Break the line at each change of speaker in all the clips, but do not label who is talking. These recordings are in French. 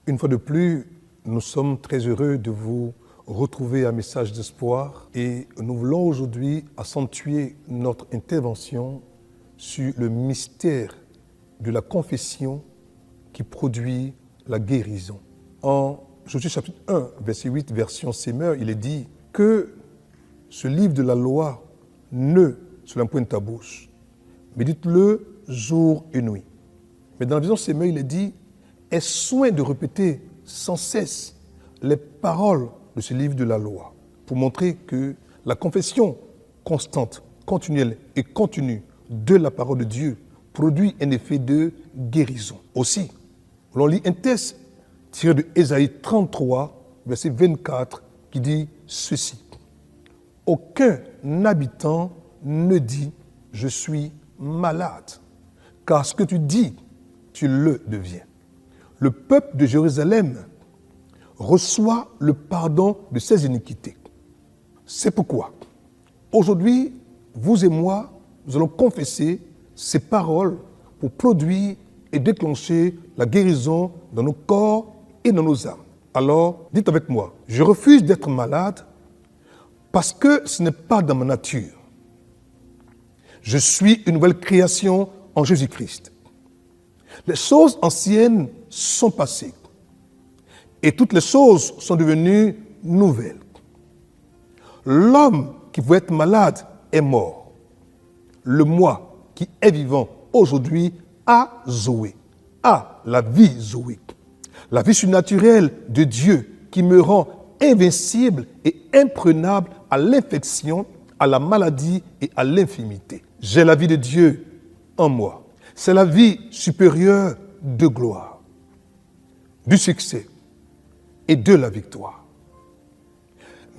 Une fois de plus, nous sommes très heureux de vous retrouver à Message d'Espoir et nous voulons aujourd'hui accentuer notre intervention sur le mystère de la confession qui produit la guérison. En Josué chapitre 1, verset 8, version Semeur, il est dit que ce livre de la loi ne sur la pointe de ta bouche, mais dites-le jour et nuit. Mais dans la version Semeur, il est dit aie soin de répéter sans cesse les paroles de ce livre de la loi pour montrer que la confession constante, continuelle et continue de la parole de Dieu produit un effet de guérison. Aussi, l'on lit un texte tiré de Ésaïe 33, verset 24, qui dit ceci. Aucun habitant ne dit « je suis malade », car ce que tu dis, tu le deviens. Le peuple de Jérusalem reçoit le pardon de ses iniquités. C'est pourquoi, aujourd'hui, vous et moi, nous allons confesser ces paroles pour produire et déclencher la guérison dans nos corps et dans nos âmes. Alors, dites avec moi, je refuse d'être malade parce que ce n'est pas dans ma nature. Je suis une nouvelle création en Jésus-Christ. Les choses anciennes sont passées et toutes les choses sont devenues nouvelles. L'homme qui pouvait être malade est mort. Le moi qui est vivant aujourd'hui a Zoé, a la vie Zoé. La vie surnaturelle de Dieu qui me rend invincible et imprenable à l'infection, à la maladie et à l'infirmité. J'ai la vie de Dieu en moi. C'est la vie supérieure de gloire, du succès et de la victoire.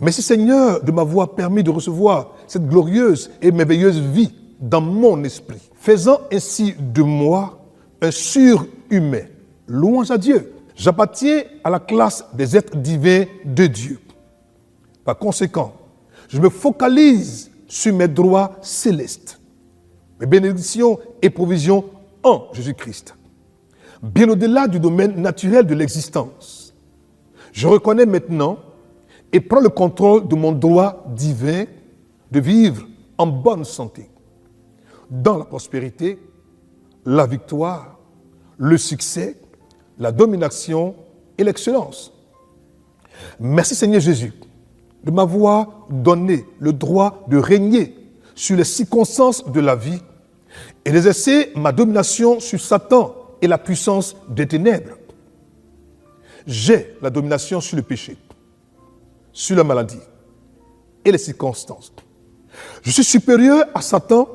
Merci Seigneur de m'avoir permis de recevoir cette glorieuse et merveilleuse vie dans mon esprit, faisant ainsi de moi un surhumain. Louange à Dieu. J'appartiens à la classe des êtres divins de Dieu. Par conséquent, je me focalise sur mes droits célestes, mes bénédictions et provisions en Jésus-Christ. Bien au-delà du domaine naturel de l'existence, je reconnais maintenant et prends le contrôle de mon droit divin de vivre en bonne santé, dans la prospérité, la victoire, le succès, la domination et l'excellence. Merci Seigneur Jésus de m'avoir donné le droit de régner sur les circonstances de la vie et d'exercer ma domination sur Satan et la puissance des ténèbres. J'ai la domination sur le péché, sur la maladie et les circonstances. Je suis supérieur à Satan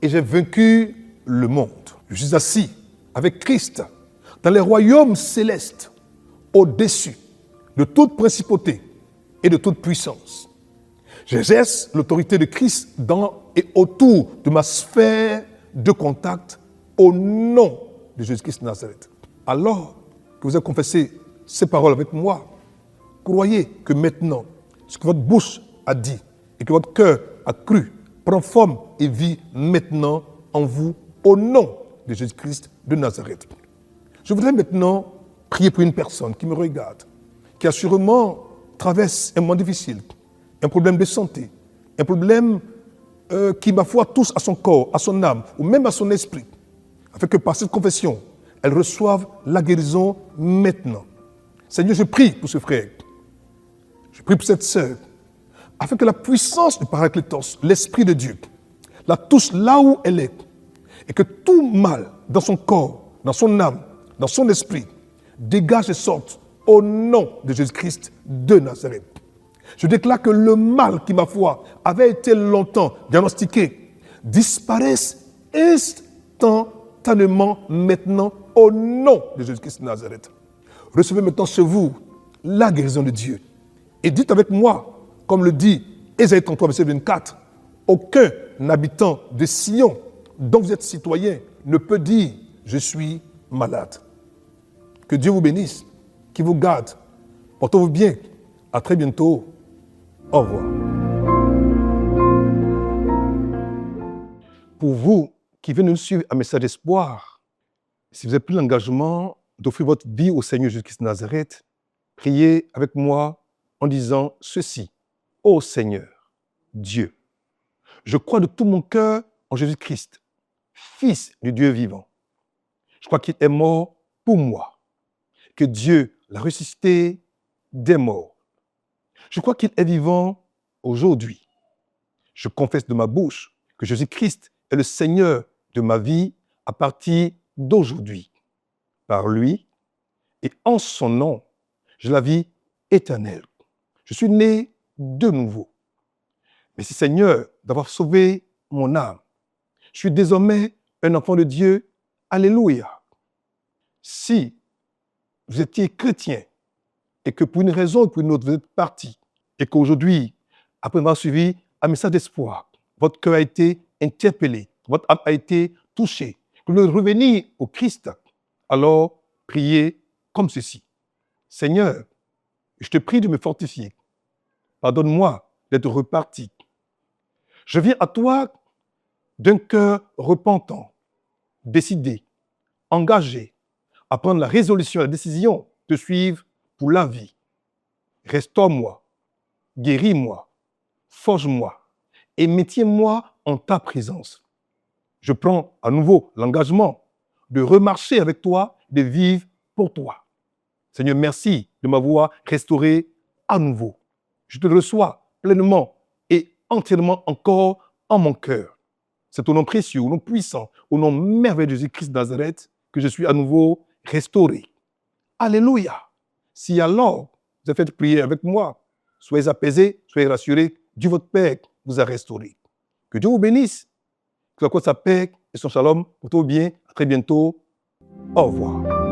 et j'ai vaincu le monde. Je suis assis avec Christ dans les royaumes célestes, au-dessus de toute principauté et de toute puissance. J'exerce l'autorité de Christ dans et autour de ma sphère de contact au nom de Jésus-Christ de Nazareth. Alors que vous avez confessé ces paroles avec moi, croyez que maintenant, ce que votre bouche a dit et que votre cœur a cru prend forme et vit maintenant en vous au nom de Jésus-Christ de Nazareth. Je voudrais maintenant prier pour une personne qui me regarde, qui assurément traverse un moment difficile, un problème de santé, un problème qui, ma foi, touche à son corps, à son âme, ou même à son esprit, afin que par cette confession, elle reçoive la guérison maintenant. Seigneur, je prie pour ce frère, je prie pour cette sœur, afin que la puissance du Paraclétos, l'Esprit de Dieu, la touche là où elle est, et que tout mal dans son corps, dans son âme, dans son esprit, dégage et sorte au nom de Jésus-Christ de Nazareth. Je déclare que le mal qui, ma foi, avait été longtemps diagnostiqué, disparaisse instantanément maintenant au nom de Jésus-Christ de Nazareth. Recevez maintenant chez vous la guérison de Dieu. Et dites avec moi, comme le dit Ésaïe 33, verset 24, aucun habitant de Sion dont vous êtes citoyen ne peut dire « je suis malade ». Que Dieu vous bénisse, qu'il vous garde. Portez-vous bien. À très bientôt. Au revoir. Pour vous qui venez nous suivre à Message d'Espoir, si vous avez pris l'engagement d'offrir votre vie au Seigneur Jésus-Christ de Nazareth, priez avec moi en disant ceci. Ô Seigneur, Dieu, je crois de tout mon cœur en Jésus-Christ, Fils du Dieu vivant. Je crois qu'il est mort pour moi, que Dieu l'a ressuscité des morts. Je crois qu'il est vivant aujourd'hui. Je confesse de ma bouche que Jésus-Christ est le Seigneur de ma vie à partir d'aujourd'hui. Par lui et en son nom, j'ai la vie éternelle. Je suis né de nouveau. Merci Seigneur d'avoir sauvé mon âme. Je suis désormais un enfant de Dieu. Alléluia. Si vous étiez chrétien et que pour une raison ou pour une autre, vous êtes parti et qu'aujourd'hui, après avoir suivi un message d'espoir, votre cœur a été interpellé, votre âme a été touchée, que vous voulez revenir au Christ, alors priez comme ceci. Seigneur, je te prie de me fortifier. Pardonne-moi d'être reparti. Je viens à toi d'un cœur repentant, décidé, engagé à prendre la résolution, la décision de suivre pour la vie. Restaure-moi, guéris-moi, forge-moi et maintiens-moi en ta présence. Je prends à nouveau l'engagement de remarcher avec toi, de vivre pour toi. Seigneur, merci de m'avoir restauré à nouveau. Je te reçois pleinement et entièrement encore en mon cœur. C'est au nom précieux, au nom puissant, au nom merveilleux de Jésus-Christ de Nazareth que je suis à nouveau restauré. Alléluia. Si alors vous avez fait prier avec moi, soyez apaisés, soyez rassurés, Dieu votre Père vous a restauré. Que Dieu vous bénisse, que sa paix et son shalom pour tout bien. À très bientôt. Au revoir.